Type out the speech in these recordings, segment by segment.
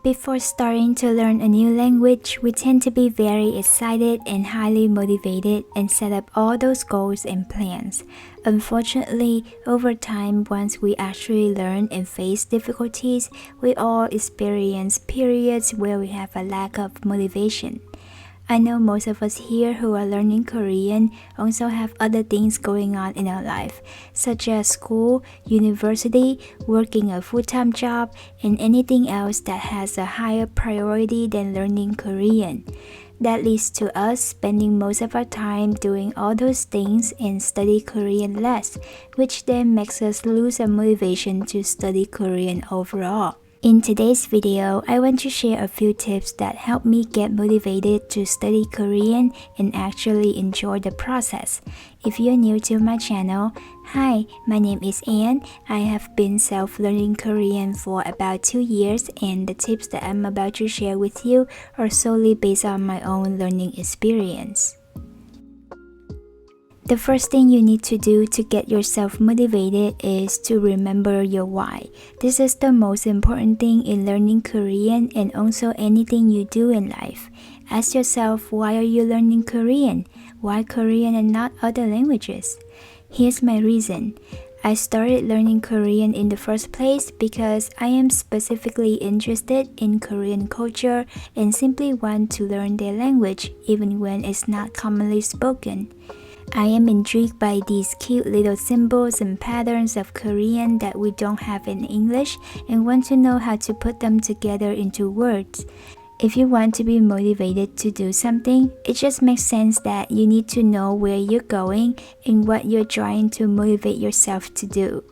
Before starting to learn a new language, we tend to be very excited and highly motivated and set up all those goals and plans. Unfortunately, over time, once we actually learn and face difficulties, we all experience periods where we have a lack of motivation. I know most of us here who are learning Korean also have other things going on in our life, such as school, university, working a full-time job, and anything else that has a higher priority than learning Korean. That leads to us spending most of our time doing all those things and study Korean less, which then makes us lose our motivation to study Korean overall. In today's video, I want to share a few tips that help me get motivated to study Korean and actually enjoy the process. If you're new to my channel, hi, my name is Anne. I have been self-learning Korean for about 2 years, and the tips that I'm about to share with you are solely based on my own learning experience. The first thing you need to do to get yourself motivated is to remember your why. This is the most important thing in learning Korean and also anything you do in life. Ask yourself, why are you learning Korean? Why Korean and not other languages? Here's my reason. I started learning Korean in the first place because I am specifically interested in Korean culture and simply want to learn their language even when it's not commonly spoken. I am intrigued by these cute little symbols and patterns of Korean that we don't have in English and want to know how to put them together into words. If you want to be motivated to do something, it just makes sense that you need to know where you're going and what you're trying to motivate yourself to do.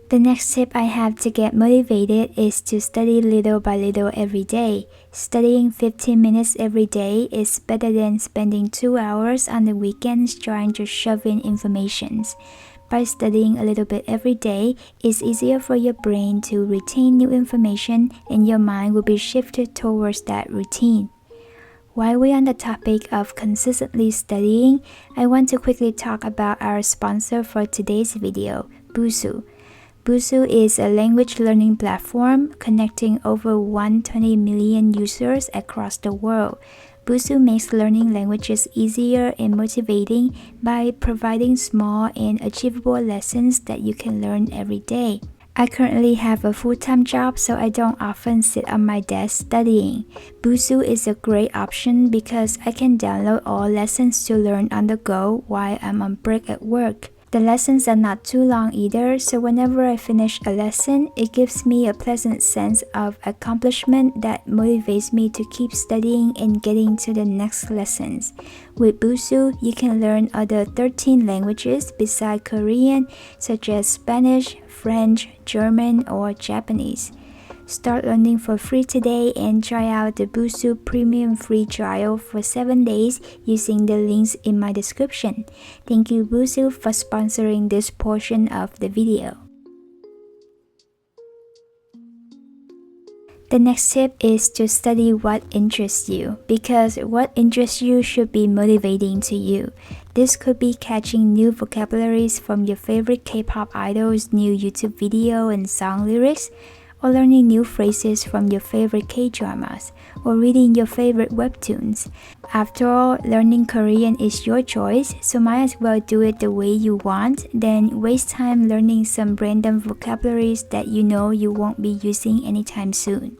The next tip I have to get motivated is to study little by little every day. Studying 15 minutes every day is better than spending 2 hours on the weekends trying to shove in information. By studying a little bit every day, it's easier for your brain to retain new information and your mind will be shifted towards that routine. While we're on the topic of consistently studying, I want to quickly talk about our sponsor for today's video, Busuu. Busuu is a language learning platform connecting over 120 million users across the world. Busuu makes learning languages easier and motivating by providing small and achievable lessons that you can learn every day. I currently have a full-time job, so I don't often sit on my desk studying. Busuu is a great option because I can download all lessons to learn on the go while I'm on break at work. The lessons are not too long either, so whenever I finish a lesson, it gives me a pleasant sense of accomplishment that motivates me to keep studying and getting to the next lessons. With Busuu, you can learn other 13 languages besides Korean, such as Spanish, French, German, or Japanese. Start learning for free today and try out the Busuu Premium free trial for 7 days using the links in my description. Thank you Busuu for sponsoring this portion of the video. The next tip is to study what interests you, because what interests you should be motivating to you. This could be catching new vocabularies from your favorite K-pop idol's new YouTube video and song lyrics, or learning new phrases from your favorite K-dramas, or reading your favorite webtoons. After all, learning Korean is your choice, so might as well do it the way you want than waste time learning some random vocabularies that you know you won't be using anytime soon.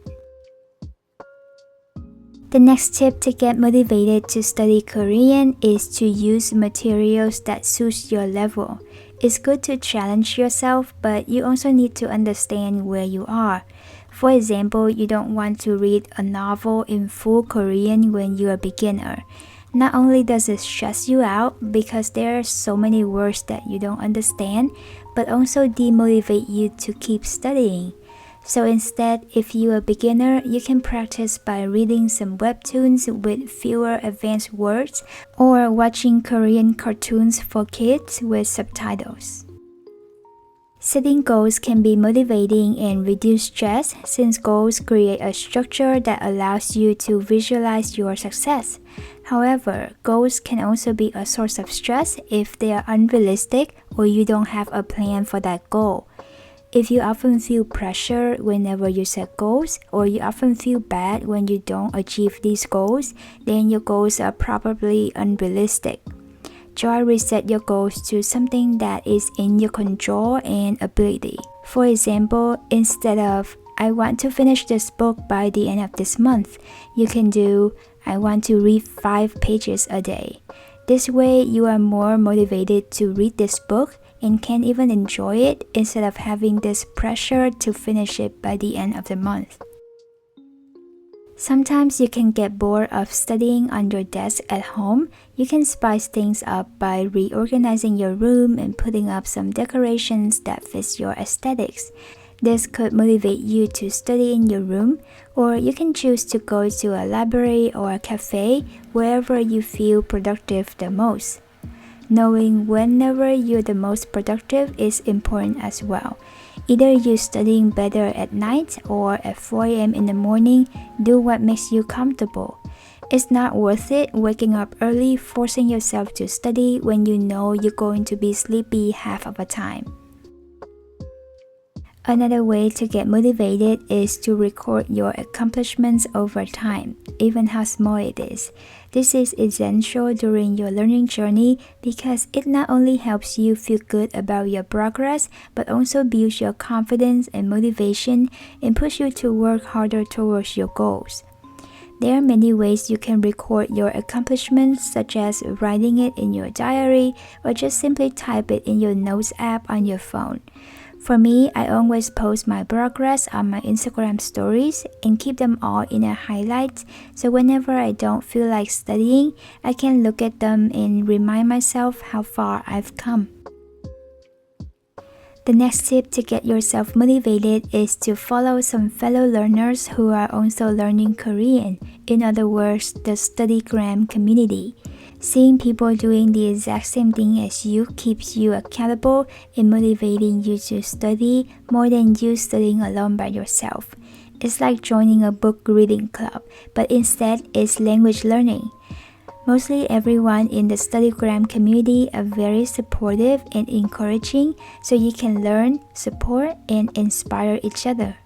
The next tip to get motivated to study Korean is to use materials that suit your level. It's good to challenge yourself, but you also need to understand where you are. For example, you don't want to read a novel in full Korean when you're a beginner. Not only does it stress you out because there are so many words that you don't understand, but also demotivate you to keep studying. So instead, if you're a beginner, you can practice by reading some webtoons with fewer advanced words or watching Korean cartoons for kids with subtitles. Setting goals can be motivating and reduce stress since goals create a structure that allows you to visualize your success. However, goals can also be a source of stress if they are unrealistic or you don't have a plan for that goal. If you often feel pressure whenever you set goals, or you often feel bad when you don't achieve these goals, then your goals are probably unrealistic. Try reset your goals to something that is in your control and ability. For example, instead of I want to finish this book by the end of this month, you can do I want to read 5 pages a day. This way, you are more motivated to read this book and can even enjoy it instead of having this pressure to finish it by the end of the month. Sometimes you can get bored of studying on your desk at home. You can spice things up by reorganizing your room and putting up some decorations that fit your aesthetics. This could motivate you to study in your room, or you can choose to go to a library or a cafe wherever you feel productive the most. Knowing whenever you're the most productive is important as well. Either you're studying better at night or at 4 a.m. in the morning, do what makes you comfortable. It's not worth it waking up early, forcing yourself to study when you know you're going to be sleepy half of the time. Another way to get motivated is to record your accomplishments over time, even how small it is. This is essential during your learning journey because it not only helps you feel good about your progress, but also builds your confidence and motivation and pushes you to work harder towards your goals. There are many ways you can record your accomplishments, such as writing it in your diary or just simply type it in your notes app on your phone. For me, I always post my progress on my Instagram stories and keep them all in a highlight, so whenever I don't feel like studying, I can look at them and remind myself how far I've come. The next tip to get yourself motivated is to follow some fellow learners who are also learning Korean, in other words, the Studygram community. Seeing people doing the exact same thing as you keeps you accountable and motivating you to study more than you studying alone by yourself. It's like joining a book reading club, but instead it's language learning. Mostly everyone in the Studygram community are very supportive and encouraging, so you can learn, support, and inspire each other.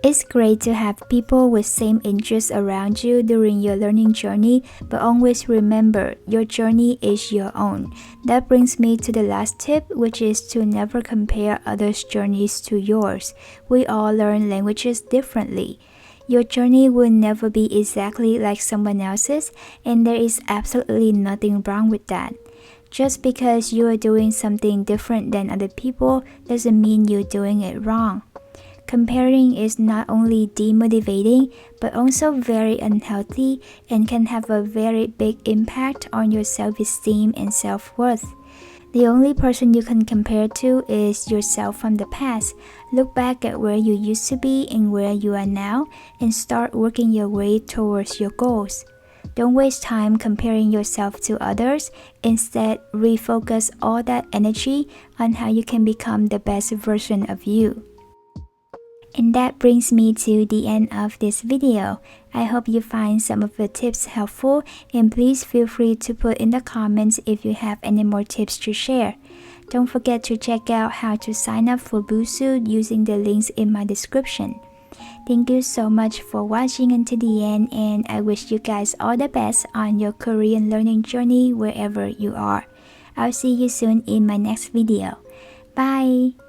It's great to have people with same interests around you during your learning journey, but always remember, your journey is your own. That brings me to the last tip, which is to never compare others' journeys to yours. We all learn languages differently. Your journey will never be exactly like someone else's, and there is absolutely nothing wrong with that. Just because you are doing something different than other people doesn't mean you're doing it wrong. Comparing is not only demotivating, but also very unhealthy and can have a very big impact on your self-esteem and self-worth. The only person you can compare to is yourself from the past. Look back at where you used to be and where you are now, and start working your way towards your goals. Don't waste time comparing yourself to others. Instead, refocus all that energy on how you can become the best version of you. And that brings me to the end of this video. I hope you find some of the tips helpful, and please feel free to put in the comments if you have any more tips to share. Don't forget to check out how to sign up for Busuu using the links in my description. Thank you so much for watching until the end, and I wish you guys all the best on your Korean learning journey wherever you are. I'll see you soon in my next video. Bye!